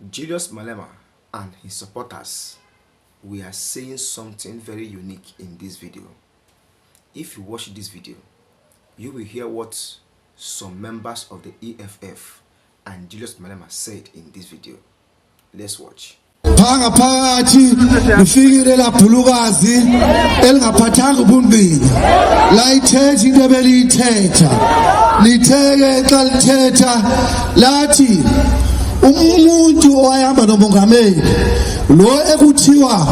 Julius Malema and his supporters, we are saying something very unique in this video. If you watch this video, you will hear what some members of the EFF and Julius Malema said in this video. Let's watch. Phakathi lifikile laphulukazi elingaphathanga ubunqini la ithethe into ebelithetha litheke xa lithetha lathi umuntu oyahamba nomongameli lo ekuthiwa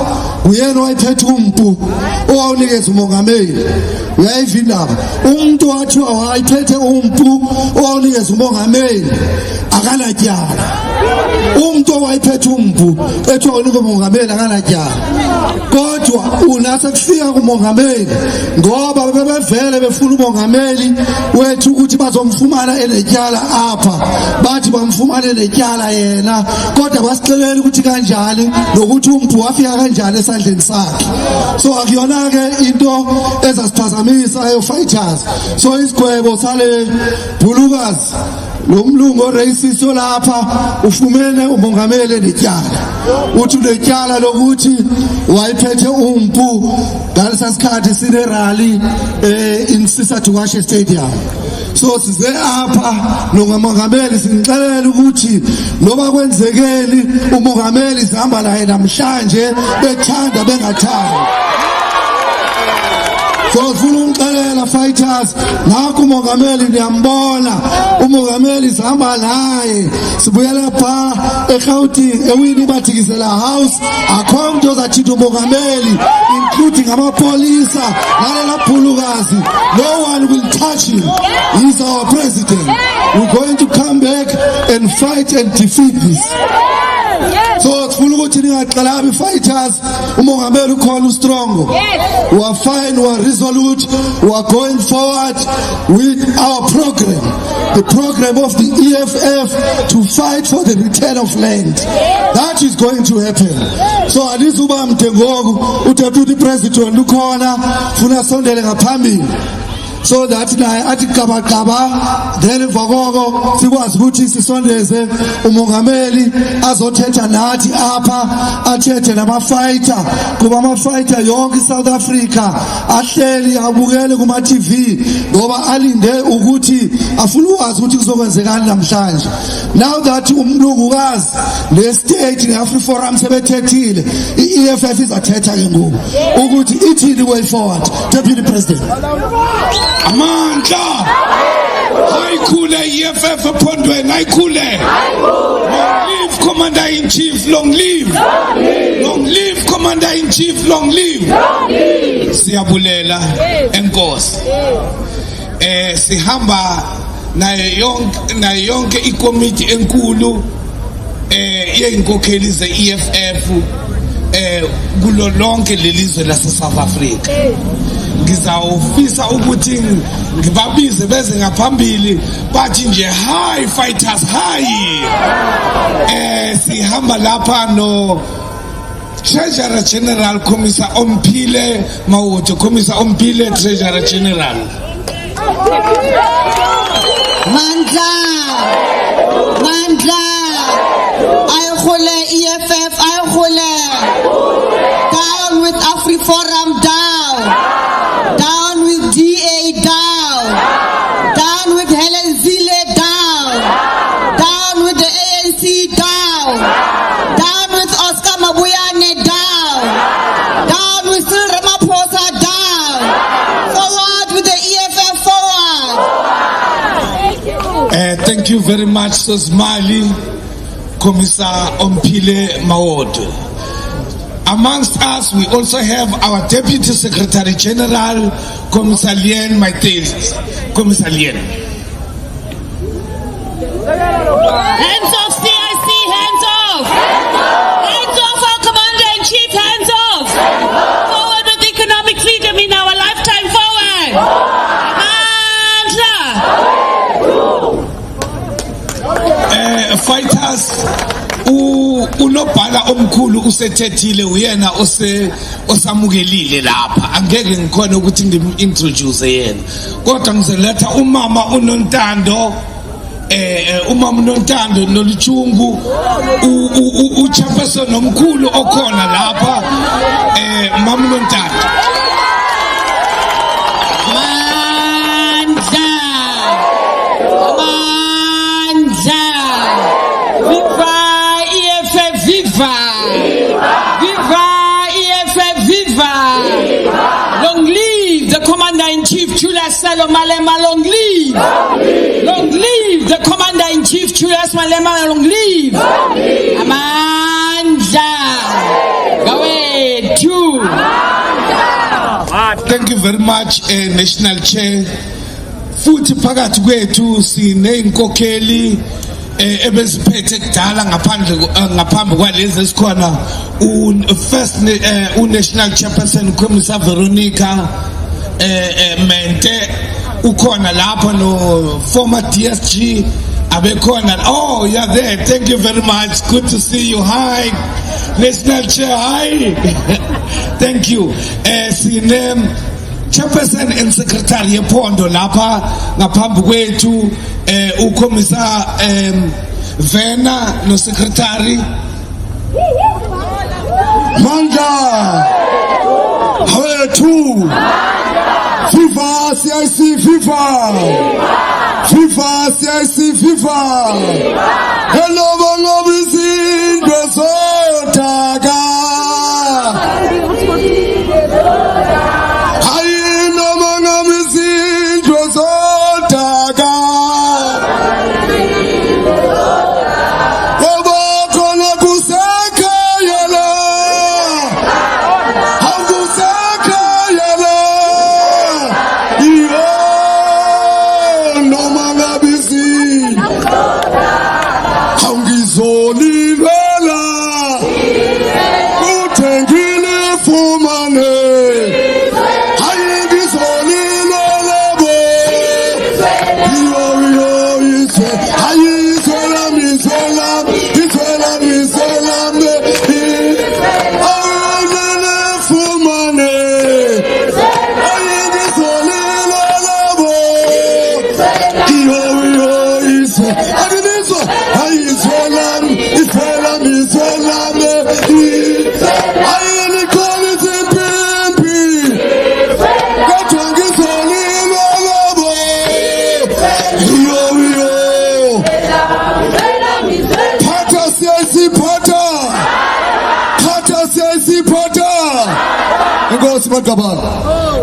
uyena owayephethe umpu owawunikeza umongameli uyayivindaba umuntu wathiwa wayephethe umpu owawunikeza umongameli akanatyala umuntu owayephethe umpu ethiwa unika umongameli akanatyala kodwa unase kufika kumongameli ngoba bebevele befuna umongameli wethu ukuthi bazomfumana enetyala apha bathi bamfumane netyala yena kodwa basixelela ukuthi kanjani nokuthi umpu wafika kanjani esandleni sakhe so akuyona ke into ezasiphazamisa eyo fighters so isigwebo sale bhulukazi lo mlungu racist lapha ufumene umongameli netyala uthi letyala lokuthi wayiphethe umpu ngalesasikhathi sine rally in Sisatuwashe Stadium so size apha nomongameli sinixelela ukuthi noba kwenzekeli umongameli sihamba naye namhlanje bethanda bengathanda so sifuna ukuxelela fighters nakho umongameli niyambona umongameli sihamba naye sibuyela pha eGauteng ewini bathikisela house akho umuntu ozathitha umongameli including amapolisa nalela phulukazi no one will touch him. He's our president. We're going to come back and fight and defeat this. So sifuna ukuthi ningaxalabi fighters umongameli ukhona strong we are fine we are resolute we are going forward with our program the program of the EFF to fight for the return of land that is going to happen so alizuba mtengoku uDeputy President ukhona funa sondele ngaphambili so that naye athi gaba then emvakoko sikwazi ukuthi sisondeze umongameli azothetha nathi apha athethe namafighter kuba amafighter yonke South Africa ahleli abukele kuma TV ngoba alinde ukuthi afuna ukwazi ukuthi kuzokwenzekani namhlanje now that umlungukazi le state neAfri Forum sebethethile iEFF izathetha ke ngoku ukuthi ithini way forward. Deputy President amandla hayikhule EFF ephondweni hayikhule long live Commander in Chief long live Commander in Chief long live siyabulela enkosi sihamba nayo yonke ikomiti enkulu yeinkokheli ze EFF kulo lonke lelizwe lase South Africa ngizawufisa ukuthi ngibabize beze ngaphambili bathi nje hi fighters hi sihamba lapha no Treasurer General Commissar Omphile Mawude Commissar Omphile Treasurer General Mandla aykhule EFF aykhule down with Afri Forum down with DA down with Helen Zille down with the ANC down with Oscar Mabuyane down with Cyril Ramaphosa forward with the EFF forward. Thank you very much Sosmali Commissar Omphile Mawude. Amongst us, we also have our Deputy Secretary General, Commissar Lien Maites. Commissar Lien. Hands off, CIC, hands off! Hands off, our Commander-in-Chief, hands off! Forward with economic freedom in our lifetime, forward! Fighters, unobhala omkhulu usethethile uyena osamukelile lapha angeke ngikhona ukuthi ngimintroduce yena kodwa ngizoletha umama unontando umama Nontando Noluchungu uchairperson nomkhulu okhona lapha mama Nontando. Viva EFF, viva! Viva EFF, viva! Long live the Commander-in-Chief Julius Salo Malema, long live! Long live the Commander-in-Chief Julius Malema, long live! Amandla! Gawethu! Thank you very much, National Chair. Futhi phakathi kwethu sineyinkokheli ebeziphethe kudala ngaphambi kwalezi esikhona first National Chairperson Khomisa Veronica Mente ukhona lapha no former DSG abekhona. Oh, you're there. Thank you very much. Good to see you. Hi, National Chair. Hi. Thank you. Sinem Chairperson and Secretary Yepondo lapha ngaphambi kwethu ukhomisa Vena no Secretary Mandla Hawethu Viva CIC Viva Viva CIC Viva Hello bangobizini bezotaka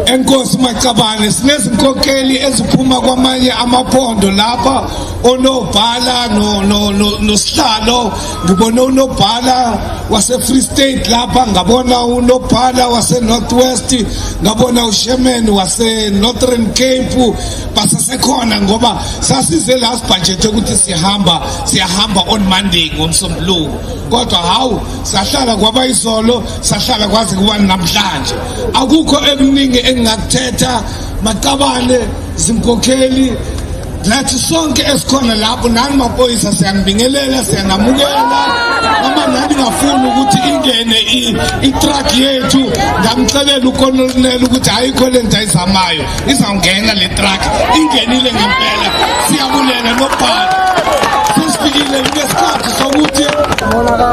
Enkosi Maqabane sinezinkokheli eziphuma kwamanye amaphondo lapha onobhala no sihlalo ngibona unobhala wase Free State lapha ngabona unobhala wase Northwest ngabona uSherman wase Northern Cape basasekhona ngoba sasize last budget ukuthi siyahamba on Monday ngomsombuluko kodwa hawu sahlala kwabayizolo sahlala kwaze kuba namhlanje akukho ekuningi engakuthetha Maqabane zinkokheli lathi sonke esikhona lapho nani maphoyisa siyanibingelela siyanamukela noma nani ngafuni ukuthi ingene i-truck yethu ngamxelela ukolonel ukuthi ayikho lento ayizamayo izawungena le truck ingenile ngempela siyabulela nobhala sesifikile ngesikhathi sokuthi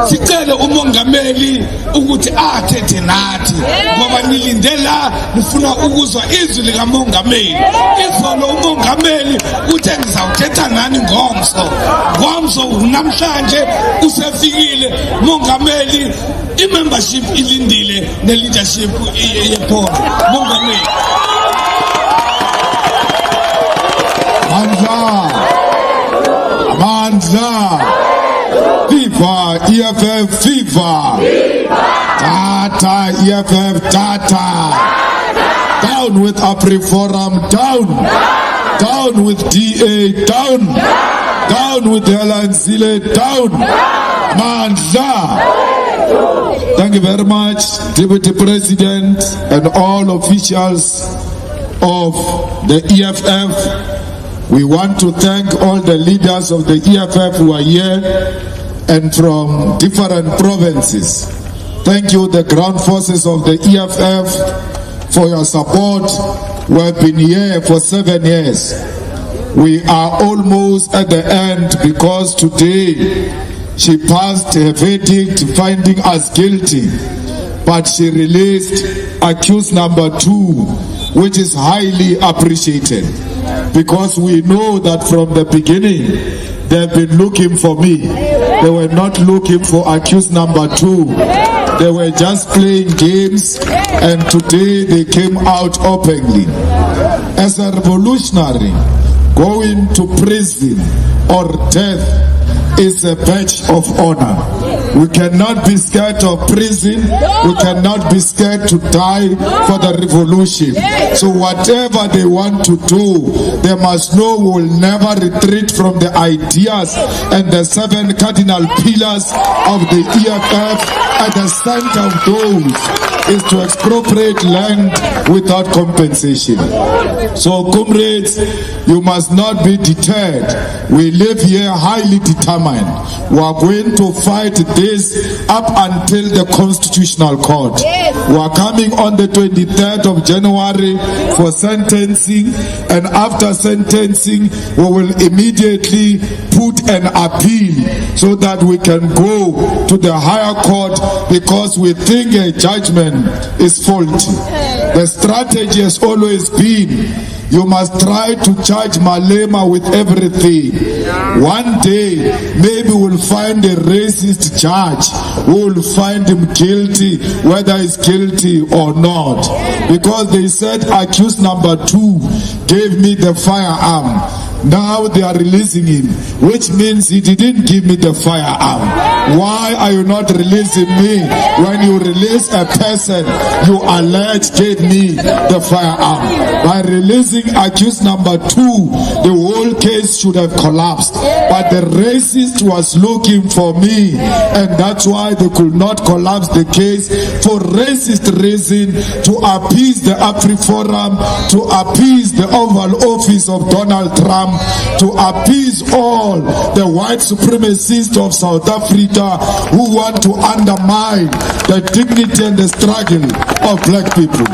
sicele umongameli ukuthi athethe nathi ngoba nilinde la nifuna ukuzwa izwi likamongameli. Izolo umongameli uthe ngizawuthetha nani ngomso namhlanje usefikile mongameli i-membership ilindile ne-leadership yephondo mongameli. Mandla Viva EFF Viva Tata EFF Tata Down with AfriForum down with DA down with Helen Zille down Mandla. Thank you very much, Deputy President and all officials of the EFF. We want to thank all the leaders of the EFF who are here and from different provinces. Thank you, the ground forces of the EFF, for your support. We have been here for 7 years. We are almost at the end because today she passed her verdict finding us guilty, but she released accused number 2, which is highly appreciated, because we know that from the beginning they've been looking for me. They were not looking for accused number 2. They were just playing games, and today they came out openly. As a revolutionary, going to prison or death is a badge of honor. We cannot be scared of prison. We cannot be scared to die for the revolution. So whatever they want to do, they must know we will never retreat from the ideas and the 7 cardinal pillars of the EFF. At the center of those is to expropriate land without compensation. So comrades, you must not be deterred. We live here highly determined. We are going to fight this up until the Constitutional Court. We are coming on the 23rd of January for sentencing, and after sentencing we will immediately put an appeal so that we can go to the higher court, because we think a judgment is faulty. The strategy has always been, you must try to charge Malema with everything. One day, maybe we'll find a racist judge who will find him guilty, whether he's guilty or not. Because they said accused number 2 gave me the firearm. Now they are releasing him, which means he didn't give me the firearm. Why are you not releasing me when you release a person you allege gave me the firearm? By releasing accused number 2, the whole case should have collapsed. But the racist was looking for me, and that's why they could not collapse the case for racist reason, to appease the AfriForum, to appease the Oval Office of Donald Trump, to appease all the white supremacists of South Africa who want to undermine the dignity and the struggle of black people.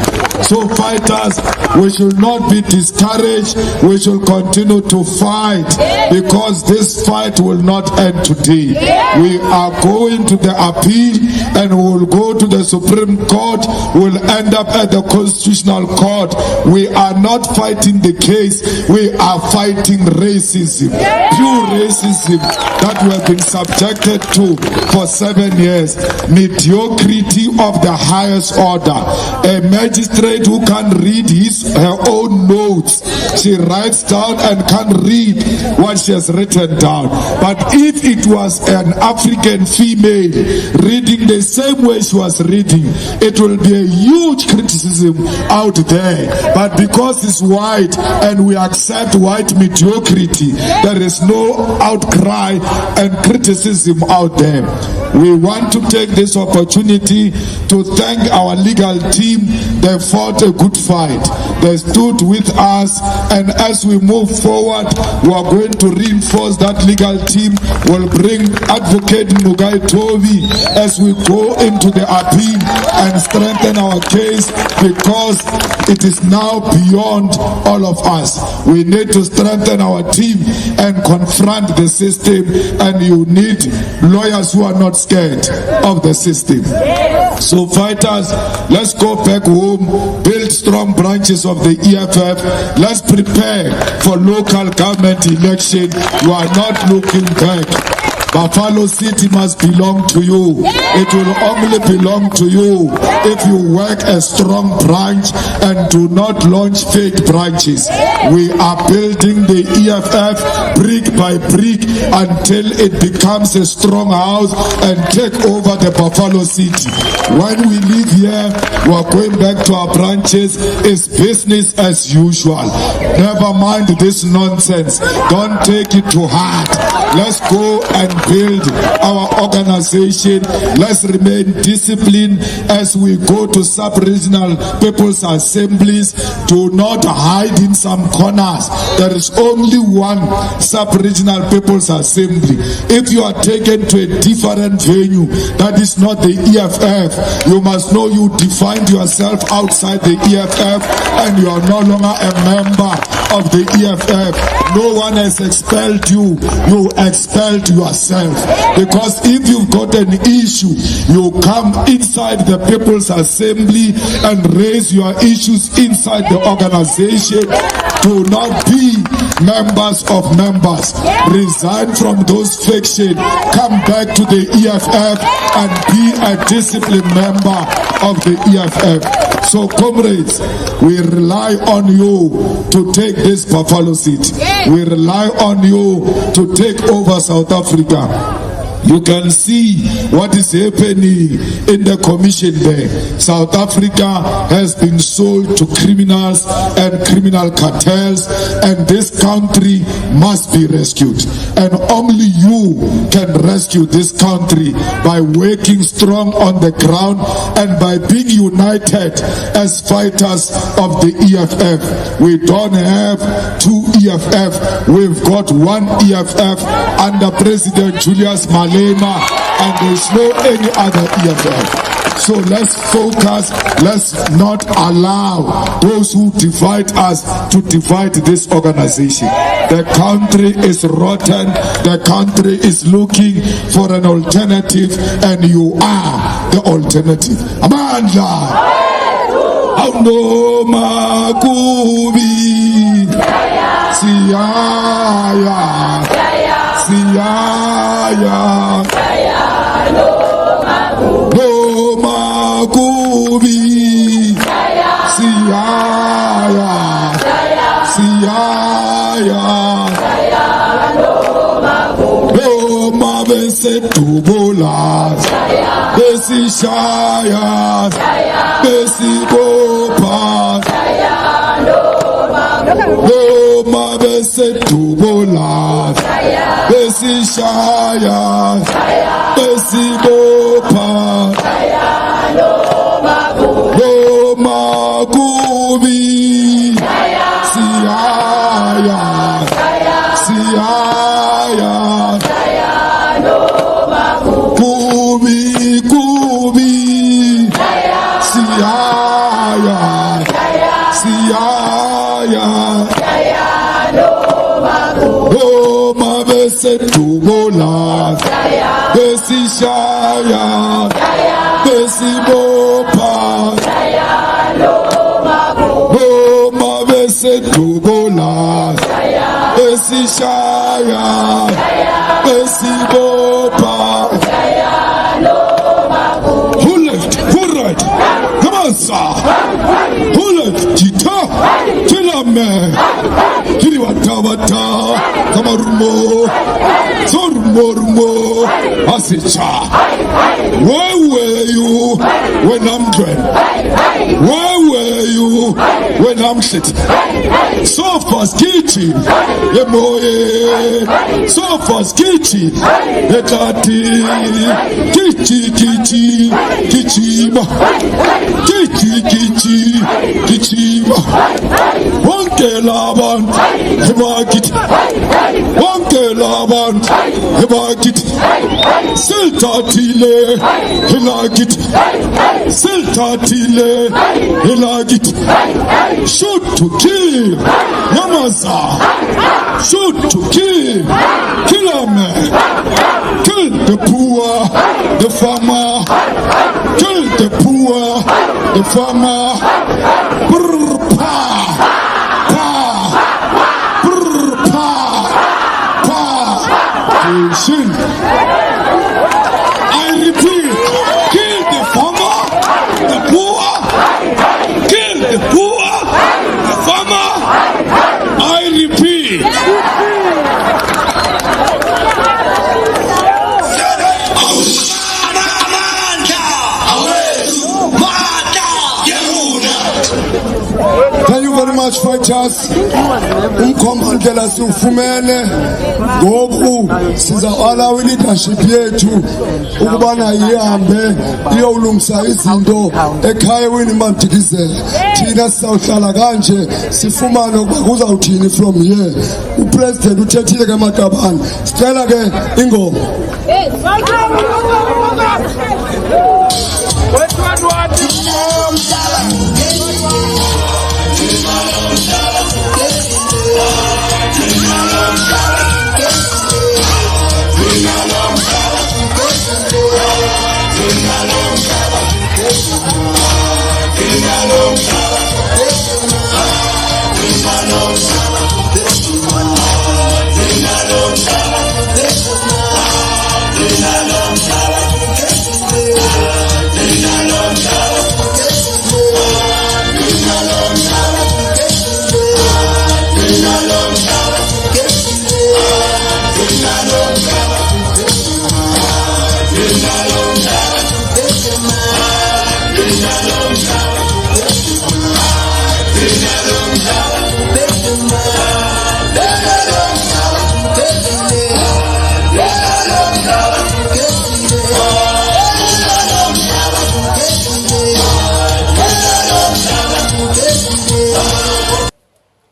So fighters, we should not be discouraged. We should continue to fight, because this fight will not end today. We are going to the appeal, and we will go to the Supreme Court. We'll end up at the Constitutional Court. We are not fighting the case. We are fighting racism, pure racism that we have been subjected to for 7 years. Mediocrity of the highest order. A magistrate who can read her own notes. She writes down and can read what she has written down. But if it was an African female reading the same way she was reading, it will be a huge criticism out there. But because it's white and we accept white mediocrity, there is no outcry and criticism out there. We want to take this opportunity to thank our legal team. They fought a good fight. They stood with us, and as we move forward, we are going to reinforce that legal team. We'll bring Advocate Mugai Tovi as we go into the appeal and strengthen our case, because it is now beyond all of us. We need to strengthen our team and confront the system, and you need lawyers who are not scared of the system. So fighters, let's go back home, build strong branches of the EFF. Let's prepare for local government election. We are not looking back. Buffalo City must belong to you. It will only belong to you if you work a strong branch and do not launch fake branches. We are building the EFF brick by brick until it becomes a strong house and take over the Buffalo City. When we leave here, we are going back to our branches. It's business as usual. Never mind this nonsense. Don't take it too hard. Let's go and build our organization. Let's remain disciplined as we go to sub-regional people's assemblies. Do not hide in some corners. There is only one sub-regional people's assembly. If you are taken to a different venue that is not the EFF, you must know you defined yourself outside the EFF and you are no longer a member of the EFF. No one has expelled you. You expelled yourself. Because if you've got an issue, you come inside the People's Assembly and raise your issues inside the organization. Do not be members of members. Resign from those factions. Come back to the EFF and be a disciplined member of the EFF. So comrades, we rely on you to take this buffalo seat. We rely on you to take over South Africa. You can see what is happening in the commission there. South Africa has been sold to criminals and criminal cartels, and this country must be rescued. And only you can rescue this country by working strong on the ground and by being united as fighters of the EFF. We don't have two EFF. We've got one EFF under President Julius Malema, and there's no any other EFF. So let's focus. Let's not allow those who divide us to divide this organization. The country is rotten. The country is looking for an alternative, and you are the alternative. Amandla. Auno makubi. Siyaya. Siyaya. No makubi. Siyaya. Siyaya. No mabese tubola. Besi shaya. Besi bopa. No mabese tubola. Besi shaya. Besi bopa. No makubi. Siyaya. Siyaya. Kubi, kubi. Siyaya. Siyaya. No mabese tubola. Besi shaya. Besi bopa. No mabese tubola. Besi shaya. Besi bopa. Who left? Who right? Come on, sir. Who left? Tita. Tilame. Kiriwatawata. Kamarumo. Sorumormo. Asicha. Where were you when I'm dread? Where were you when I'm sitting? Sofa's kitchen. Yemoye. Sofa's kitchen. Ekati. Kichi, kichi. Kichima. Kichi, kichi. Kichima. Wanke laban. Hemagit. Wanke laban. Hemagit. Siltatile. Hilagit. Siltatile. Hilagit. Shoot to kill. Yamaza. Shoot to kill. Kill a man. Kill the poor, the farmer. Kill the poor, the farmer. Brr, pa. Pa. Brr, pa. Pa. Shin. I repeat. Kill the farmer, the poor. Kill the poor, the farmer. I repeat. Thank you very much, fighters. ndlela siwufumene ngoku sizawalawa leadership yethu ukubana ihambe iyowulungisa izinto ekhaya Winnie Madikizela. Thina sizawuhlala kanje sifumane ukuba kuzawuthini from here. Upresident uthethile ke Matabane, sicela ke ingoma.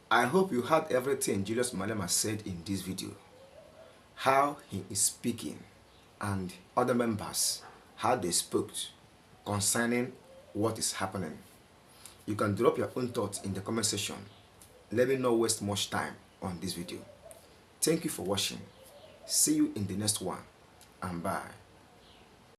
I hope you heard everything Julius Malema said in this video. How he is speaking and other members, how they spoke concerning what is happening. You can drop your own thoughts in the comment section. Let me not waste much time on this video. Thank you for watching. See you in the next one, and bye.